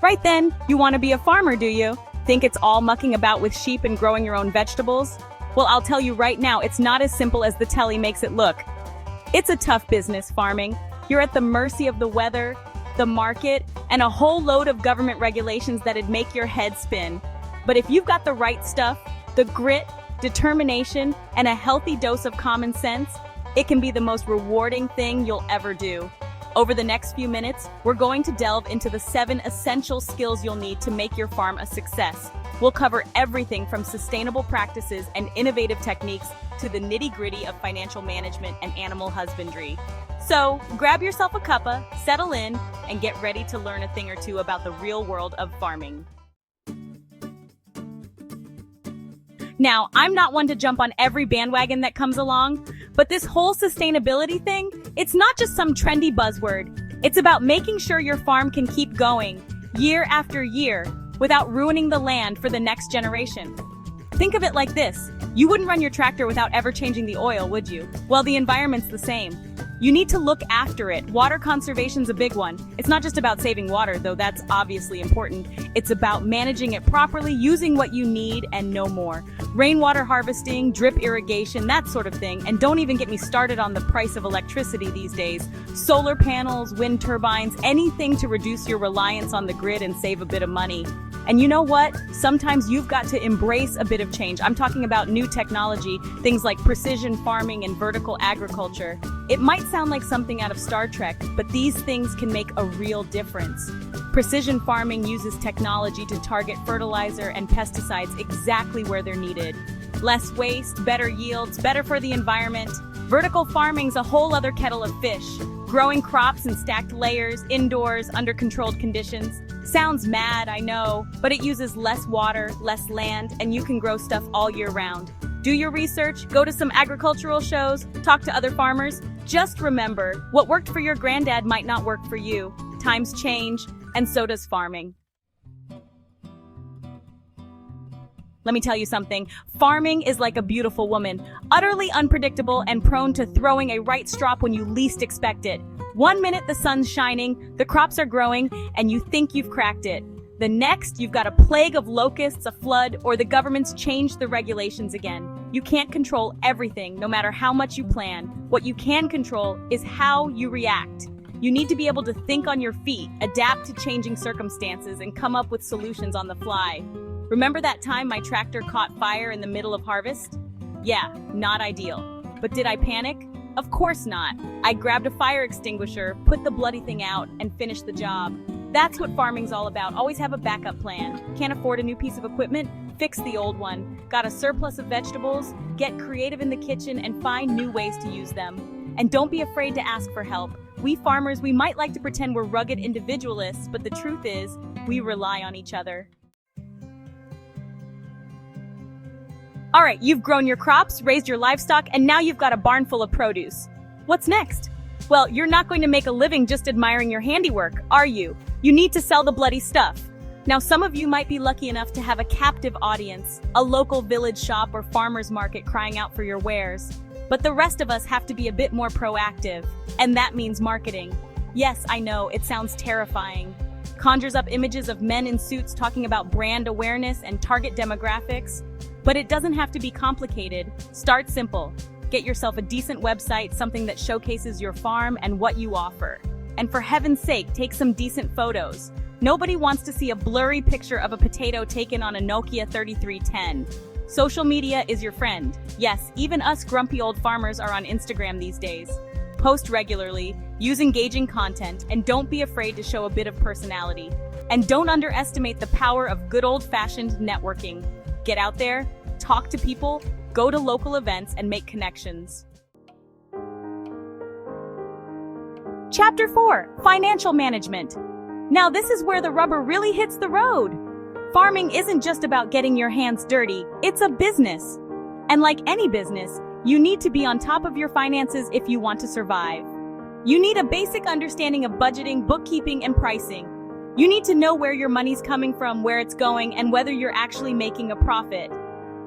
Right then, you want to be a farmer, do you? Think it's all mucking about with sheep and growing your own vegetables? Well, I'll tell you right now, it's not as simple as the telly makes it look. It's a tough business, farming. You're at the mercy of the weather, the market, and a whole load of government regulations that'd make your head spin. But if you've got the right stuff, the grit, determination, and a healthy dose of common sense, it can be the most rewarding thing you'll ever do. Over the next few minutes, we're going to delve into the 7 essential skills you'll need to make your farm a success. We'll cover everything from sustainable practices and innovative techniques to the nitty-gritty of financial management and animal husbandry. So, grab yourself a cuppa, settle in, and get ready to learn a thing or two about the real world of farming. Now, I'm not one to jump on every bandwagon that comes along, but this whole sustainability thing, it's not just some trendy buzzword. It's about making sure your farm can keep going year after year without ruining the land for the next generation. Think of it like this. You wouldn't run your tractor without ever changing the oil, would you? Well, the environment's the same. You need to look after it. Water conservation's a big one. It's not just about saving water, though that's obviously important. It's about managing it properly, using what you need, and no more. Rainwater harvesting, drip irrigation, that sort of thing. And don't even get me started on the price of electricity these days. Solar panels, wind turbines, anything to reduce your reliance on the grid and save a bit of money. And you know what? Sometimes you've got to embrace a bit of change. I'm talking about new technology, things like precision farming and vertical agriculture. It might sound like something out of Star Trek, but these things can make a real difference. Precision farming uses technology to target fertilizer and pesticides exactly where they're needed. Less waste, better yields, better for the environment. Vertical farming's a whole other kettle of fish. Growing crops in stacked layers, indoors, under controlled conditions. Sounds mad, I know, but it uses less water, less land, and you can grow stuff all year round. Do your research, go to some agricultural shows, talk to other farmers. Just remember, what worked for your granddad might not work for you. Times change, and so does farming. Let me tell you something. Farming is like a beautiful woman, utterly unpredictable and prone to throwing a right strop when you least expect it. 1 minute the sun's shining, the crops are growing, and you think you've cracked it. The next, you've got a plague of locusts, a flood, or the government's changed the regulations again. You can't control everything, no matter how much you plan. What you can control is how you react. You need to be able to think on your feet, adapt to changing circumstances, and come up with solutions on the fly. Remember that time my tractor caught fire in the middle of harvest? Yeah, not ideal. But did I panic? Of course not. I grabbed a fire extinguisher, put the bloody thing out, and finished the job. That's what farming's all about. Always have a backup plan. Can't afford a new piece of equipment? Fix the old one. Got a surplus of vegetables? Get creative in the kitchen and find new ways to use them. And don't be afraid to ask for help. We farmers, we might like to pretend we're rugged individualists, but the truth is, we rely on each other. All right, you've grown your crops, raised your livestock, and now you've got a barn full of produce. What's next? Well, you're not going to make a living just admiring your handiwork, are you? You need to sell the bloody stuff. Now, some of you might be lucky enough to have a captive audience, a local village shop or farmer's market crying out for your wares. But the rest of us have to be a bit more proactive, and that means marketing. Yes, I know, it sounds terrifying. Conjures up images of men in suits talking about brand awareness and target demographics. But it doesn't have to be complicated. Start simple. Get yourself a decent website, something that showcases your farm and what you offer. And for heaven's sake, take some decent photos. Nobody wants to see a blurry picture of a potato taken on a Nokia 3310. Social media is your friend. Yes, even us grumpy old farmers are on Instagram these days. Post regularly, use engaging content, and don't be afraid to show a bit of personality. And don't underestimate the power of good old-fashioned networking. Get out there, talk to people, go to local events, and make connections. Chapter 4, Financial Management. Now this is where the rubber really hits the road. Farming isn't just about getting your hands dirty, it's a business. And like any business, you need to be on top of your finances if you want to survive. You need a basic understanding of budgeting, bookkeeping, and pricing. You need to know where your money's coming from, where it's going, and whether you're actually making a profit.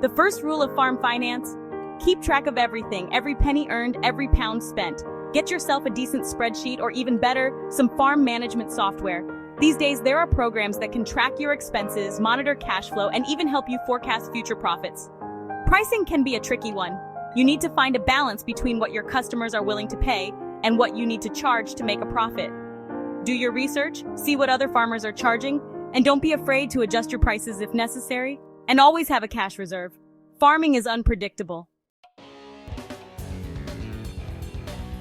The first rule of farm finance: keep track of everything, every penny earned, every pound spent. Get yourself a decent spreadsheet, or even better, some farm management software. These days, there are programs that can track your expenses, monitor cash flow, and even help you forecast future profits. Pricing can be a tricky one. You need to find a balance between what your customers are willing to pay and what you need to charge to make a profit. Do your research, see what other farmers are charging, and don't be afraid to adjust your prices if necessary, and always have a cash reserve. Farming is unpredictable.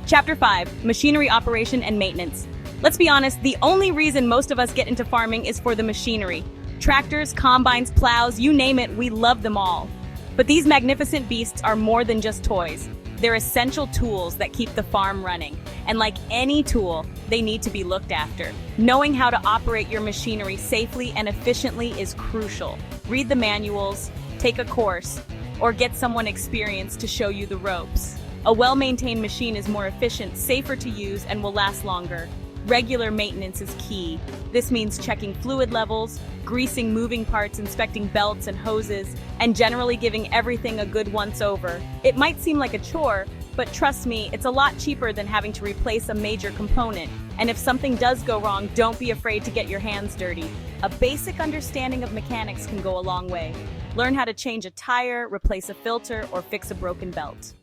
Chapter 5, Machinery Operation and Maintenance. Let's be honest, the only reason most of us get into farming is for the machinery. Tractors, combines, plows, you name it, we love them all. But these magnificent beasts are more than just toys. They're essential tools that keep the farm running. And like any tool, they need to be looked after. Knowing how to operate your machinery safely and efficiently is crucial. Read the manuals, take a course, or get someone experienced to show you the ropes. A well-maintained machine is more efficient, safer to use, and will last longer. Regular maintenance is key. This means checking fluid levels, greasing moving parts, inspecting belts and hoses, and generally giving everything a good once-over. It might seem like a chore, but trust me, it's a lot cheaper than having to replace a major component. And if something does go wrong, don't be afraid to get your hands dirty. A basic understanding of mechanics can go a long way. Learn how to change a tire, replace a filter, or fix a broken belt.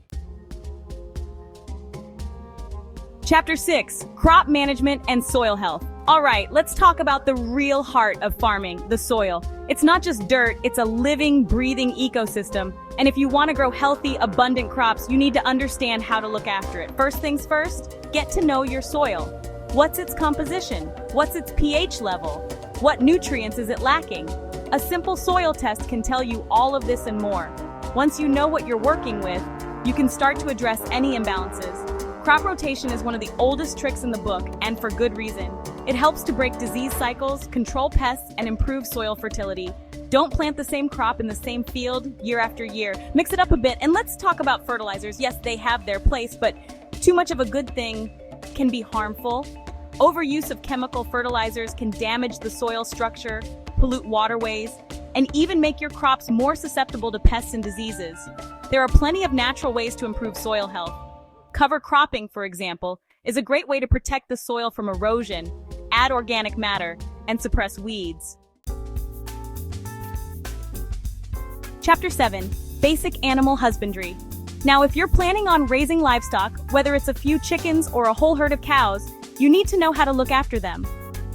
Chapter 6, Crop Management and Soil Health. All right, let's talk about the real heart of farming, the soil. It's not just dirt, it's a living, breathing ecosystem. And if you want to grow healthy, abundant crops, you need to understand how to look after it. First things first, get to know your soil. What's its composition? What's its pH level? What nutrients is it lacking? A simple soil test can tell you all of this and more. Once you know what you're working with, you can start to address any imbalances. Crop rotation is one of the oldest tricks in the book, and for good reason. It helps to break disease cycles, control pests, and improve soil fertility. Don't plant the same crop in the same field year after year. Mix it up a bit, and let's talk about fertilizers. Yes, they have their place, but too much of a good thing can be harmful. Overuse of chemical fertilizers can damage the soil structure, pollute waterways, and even make your crops more susceptible to pests and diseases. There are plenty of natural ways to improve soil health. Cover cropping, for example, is a great way to protect the soil from erosion, add organic matter, and suppress weeds. Chapter 7, Basic Animal Husbandry. Now, if you're planning on raising livestock, whether it's a few chickens or a whole herd of cows, you need to know how to look after them.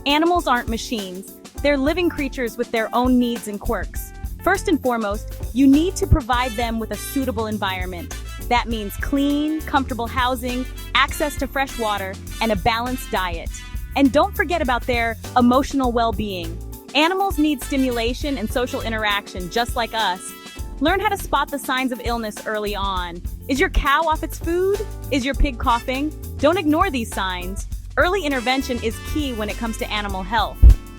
Animals aren't machines. They're living creatures with their own needs and quirks. First and foremost, you need to provide them with a suitable environment. That means clean, comfortable housing, access to fresh water, and a balanced diet. And don't forget about their emotional well-being. Animals need stimulation and social interaction, just like us. Learn how to spot the signs of illness early on. Is your cow off its food? Is your pig coughing? Don't ignore these signs. Early intervention is key when it comes to animal health.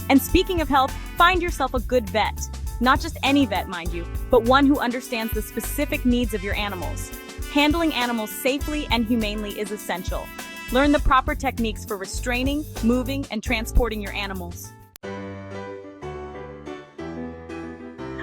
And speaking of health, find yourself a good vet. Not just any vet, mind you, but one who understands the specific needs of your animals. Handling animals safely and humanely is essential. Learn the proper techniques for restraining, moving, and transporting your animals.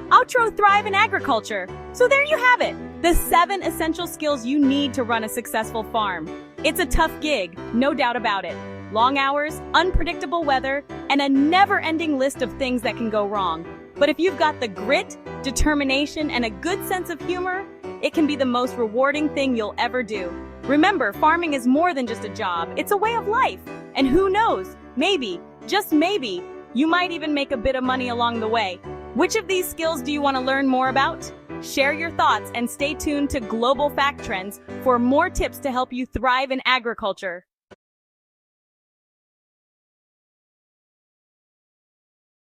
Outro thrive in agriculture. So there you have it, the 7 essential skills you need to run a successful farm. It's a tough gig, no doubt about it. Long hours, unpredictable weather, and a never-ending list of things that can go wrong. But if you've got the grit, determination, and a good sense of humor, it can be the most rewarding thing you'll ever do. Remember, farming is more than just a job. It's a way of life. And who knows, maybe, just maybe, you might even make a bit of money along the way. Which of these skills do you want to learn more about? Share your thoughts and stay tuned to Global Fact Trends for more tips to help you thrive in agriculture.